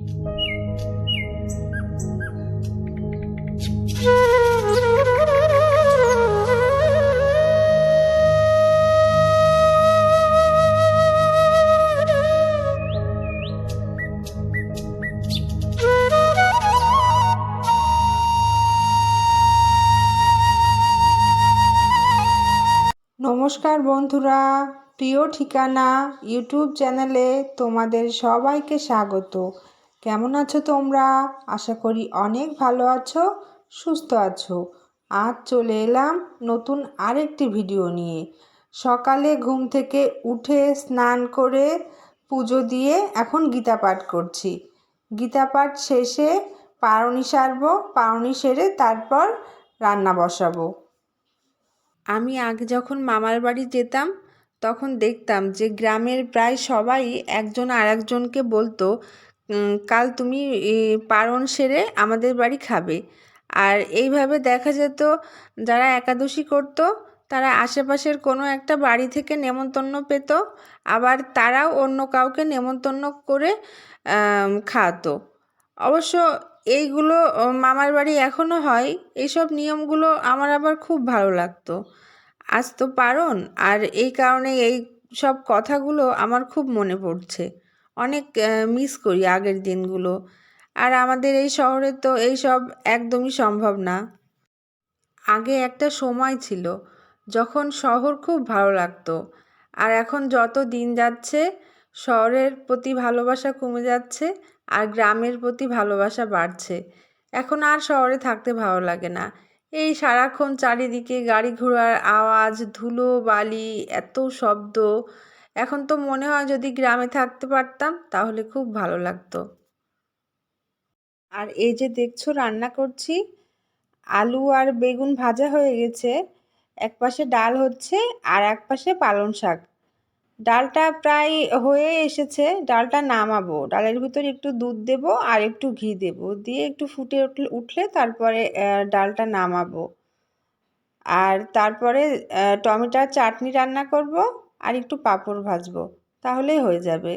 নমস্কার বন্ধুরা, প্রিয় ঠিকানা ইউটিউব চ্যানেলে তোমাদের সবাইকে স্বাগত। কেমন আছো তোমরা? আশা করি অনেক ভালো আছো, সুস্থ আছো। আজ চলে এলাম নতুন আরেকটি ভিডিও নিয়ে। সকালে ঘুম থেকে উঠে স্নান করে পুজো দিয়ে এখন গীতা পাঠ করছি। গীতা পাঠ শেষে পারণি সারবো, পারণি সেরে তারপর রান্না বসাবো। আমি আগে যখন মামার বাড়ি যেতাম তখন দেখতাম যে গ্রামের প্রায় সবাই একজন আর একজনকে বলতো, কাল তুমি পারণ সেরে আমাদের বাড়ি খাবে। আর এইভাবে দেখা যেত যারা একাদশী করত তারা আশেপাশের কোনো একটা বাড়ি থেকে নেমন্তন্ন পেত, আবার তারাও অন্য কাউকে নেমন্তন্ন করে খাওয়াতো। অবশ্য এইগুলো মামার বাড়ি এখনও হয়। এইসব নিয়মগুলো আমার আবার খুব ভালো লাগতো। আজ তো পারণ, আর এই কারণে এই সব কথাগুলো আমার খুব মনে পড়ছে। অনেক মিস করি আগের দিনগুলো। আর আমাদের এই শহরে তো এই সব একদমই সম্ভব না। আগে একটা সময় ছিল যখন শহর খুব ভালো লাগতো, আর এখন যত দিন যাচ্ছে শহরের প্রতি ভালোবাসা কমে যাচ্ছে আর গ্রামের প্রতি ভালোবাসা বাড়ছে। এখন আর শহরে থাকতে ভালো লাগে না। এই সারাক্ষণ চারিদিকে গাড়ি ঘোড়ার আওয়াজ, ধুলো বালি, এত শব্দ। এখন তো মনে হয় যদি গ্রামে থাকতে পারতাম তাহলে খুব ভালো লাগতো। আর এই যে দেখছো রান্না করছি, আলু আর বেগুন ভাজা হয়ে গেছে, এক পাশে ডাল হচ্ছে আর এক পাশে পালং শাক। ডালটা প্রায় হয়ে এসেছে, ডালটা নামাবো। ডালের ভিতর একটু দুধ দেব আর একটু ঘি দেব, দিয়ে একটু ফুটে উঠলে তারপরে ডালটা নামাবো। আর তারপরে টমেটোর চাটনি রান্না করব আর একটু পাঁপড় ভাজবো, তাহলেই হয়ে যাবে।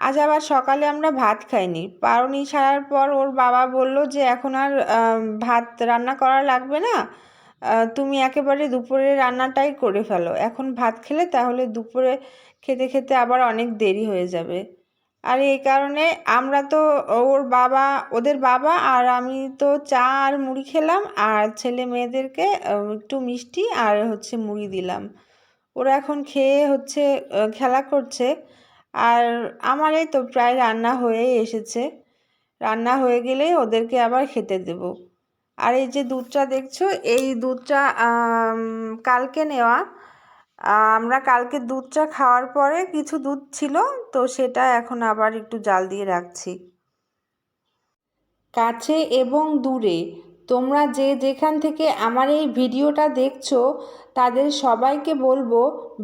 আজ আবার সকালে আমরা ভাত খাইনি। পারণি সারার পর ওর বাবা বলল যে এখন আর ভাত রান্না করা লাগবে না, তুমি একেবারে দুপুরে রান্নাটাই করে ফেলো। এখন ভাত খেলে তাহলে দুপুরে খেতে খেতে আবার অনেক দেরি হয়ে যাবে। আর এই কারণে আমরা তো ওদের বাবা আর আমি তো চা আর মুড়ি খেলাম, আর ছেলে মেয়েদেরকে একটু মিষ্টি আর হচ্ছে মুড়ি দিলাম। ওরা এখন খেয়ে হচ্ছে খেলা করছে। আর আমার এই তো প্রায় রান্না হয়েই এসেছে। রান্না হয়ে গেলেই ওদেরকে আবার খেতে দেব। আর এই যে দুধটা দেখছো, এই দুধটা কালকে নেওয়া। আমরা কালকে দুধটা খাওয়ার পরে কিছু দুধ ছিল, তো সেটা এখন আবার একটু জাল দিয়ে রাখছি। কাছে এবং দূরে তোমরা যে যেখান থেকে আমার এই ভিডিওটা দেখছো তাদের সবাইকে বলবো,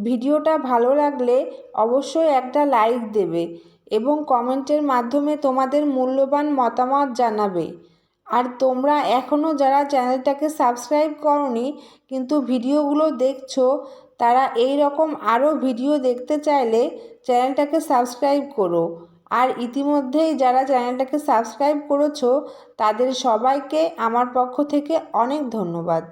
ভিডিওটা ভালো লাগলে অবশ্যই একটা লাইক দেবে এবং কমেন্টের মাধ্যমে তোমাদের মূল্যবান মতামত জানাবে। আর তোমরা এখনও যারা চ্যানেলটাকে সাবস্ক্রাইব করোনি কিন্তু ভিডিওগুলো দেখছো, তারা এই রকম আরও ভিডিও দেখতে চাইলে চ্যানেলটাকে সাবস্ক্রাইব করো। আর ইতিমধ্যেই যারা চ্যানেলটাকে সাবস্ক্রাইব করেছো তাদের সবাইকে আমার পক্ষ থেকে অনেক ধন্যবাদ।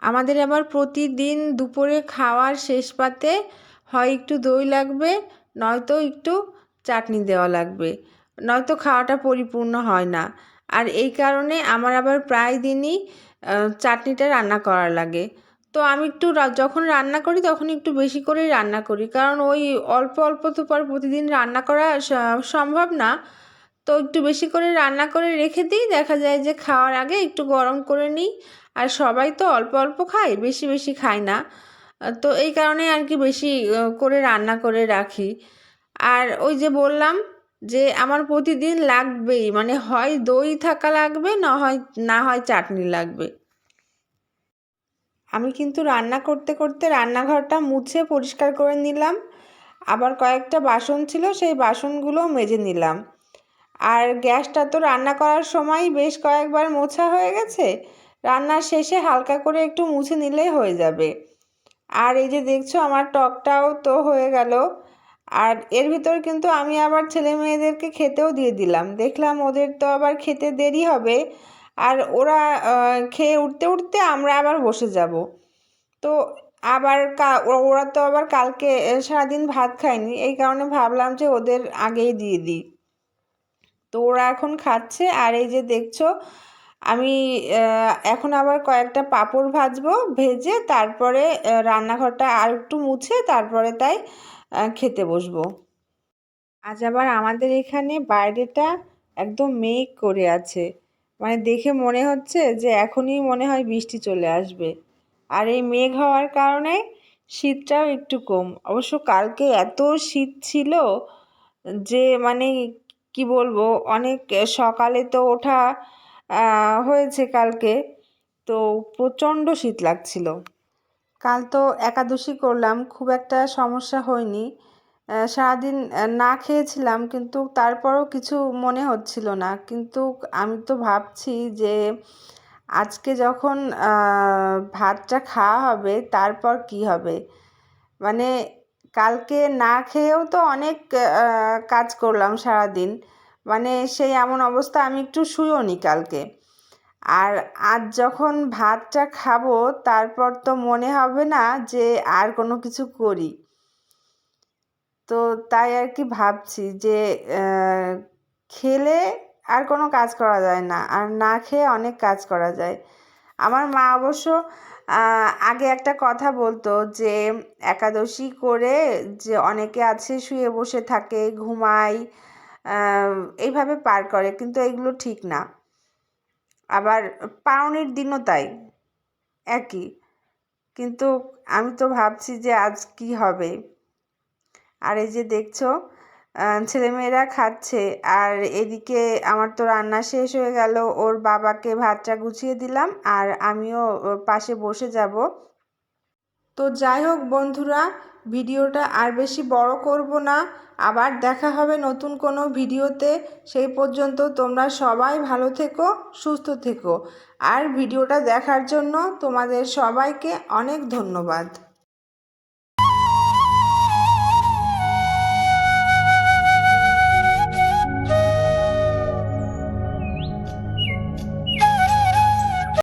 আমাদের আবার প্রতিদিন দুপুরে খাওয়ার শেষ পাতে হয় একটু দই লাগবে, নয়তো একটু চাটনি দেওয়া লাগবে, নয়তো খাওয়াটা পরিপূর্ণ হয় না। আর এই কারণে আমার আবার প্রায় দিনই চাটনিটা রান্না করা লাগে। তো আমি একটু যখন রান্না করি তখন একটু বেশি করেই রান্না করি, কারণ ওই অল্প অল্প তো পর প্রতিদিন রান্না করা সম্ভব না। তো একটু বেশি করে রান্না করে রেখে দিই, দেখা যায় যে খাওয়ার আগে একটু গরম করে নিই। আর সবাই তো অল্প অল্প খায়, বেশি বেশি খায় না। তো এই কারণে আর কি বেশি করে রান্না করে রাখি। আর ওই যে বললাম যে আমার প্রতিদিন লাগবেই, মানে হয় দই থাকা লাগবে, না হয় চাটনি লাগবে। আমি কিন্তু রান্না করতে করতে রান্নাঘরটা মুছে পরিষ্কার করে নিলাম, আবার কয়েকটা বাসন ছিল সেই বাসনগুলো মেজে নিলাম। আর গ্যাসটা তো রান্না করার সময় বেশ কয়েকবার মোছা হয়ে গেছে, রান্নার শেষে হালকা করে একটু মুছে নিলেই হয়ে যাবে। আর এই যে দেখছো আমার টকটাও তো হয়ে গেল। আর এর ভিতর কিন্তু আমি আবার ছেলে মেয়েদেরকে খেতেও দিয়ে দিলাম, দেখলাম ওদের তো আবার খেতে দেরি হবে, আর ওরা খেয়ে উঠতে উঠতে আমরা আবার বসে যাব। তো আবার ওরা তো আবার কালকে সারাদিন ভাত খায়নি, এই কারণে ভাবলাম যে ওদের আগেই দিয়ে দিই। তো ওরা এখন খাচ্ছে। আর এই যে দেখছো আমি এখন আবার কয়েকটা পাঁপড় ভাজবো, ভেজে তারপরে রান্নাঘরটা আর একটু মুছে তারপরে তাই খেতে বসবো। আজ আবার আমাদের এখানে বাইরেটা একদম মেঘ করে আছে, মানে দেখে মনে হচ্ছে যে এখনই মনে হয় বৃষ্টি চলে আসবে। আর এই মেঘ হওয়ার কারণে শীতটাও একটু কম। অবশ্য কালকে এত শীত ছিল যে মানে কি বলবো, অনেক সকালে তো ওঠা হয়েছে কালকে, তো প্রচণ্ড শীত লাগছিল। কাল তো একাদশী করলাম, খুব একটা সমস্যা হয়নি। সারাদিন না খেয়েছিলাম, কিন্তু তারপরও কিছু মনে হচ্ছিল না। কিন্তু আমি তো ভাবছি যে আজকে যখন ভাতটা খাওয়া হবে তারপর কি হবে। মানে কালকে না খেয়েও তো অনেক কাজ করলাম সারাদিন, মানে সেই এমন অবস্থা আমি একটু শুইও নি কালকে। আর আজ যখন ভাতটা খাবো তারপর তো মনে হবে না যে আর কোনো কিছু করি। তো তাই আর কি ভাবছি যে খেলে আর কোনো কাজ করা যায় না, আর না খেয়ে অনেক কাজ করা যায়। আমার মা অবশ্য আগে একটা কথা বলতো যে একাদশী করে যে অনেকে আছে শুয়ে বসে থাকে, ঘুমায়, এইভাবে পার করে, কিন্তু এগুলো ঠিক না। আবার পাওনির দিনও তাই একই। কিন্তু আমি তো ভাবছি যে আজ কি হবে। আর এই যে দেখছো ছেলেমেয়েরা খাচ্ছে, আর এদিকে আমার তো রান্না শেষ হয়ে গেল, ওর বাবাকে ভাতটা গুছিয়ে দিলাম, আর আমিও পাশে বসে যাব। তো যাই হোক বন্ধুরা, ভিডিওটা আর বেশি বড় করব না, আবার দেখা হবে নতুন কোনো ভিডিওতে। সেই পর্যন্ত তোমরা সবাই ভালো থেকো, সুস্থ থেকো। আর ভিডিওটা দেখার জন্য তোমাদের সবাইকে অনেক ধন্যবাদ।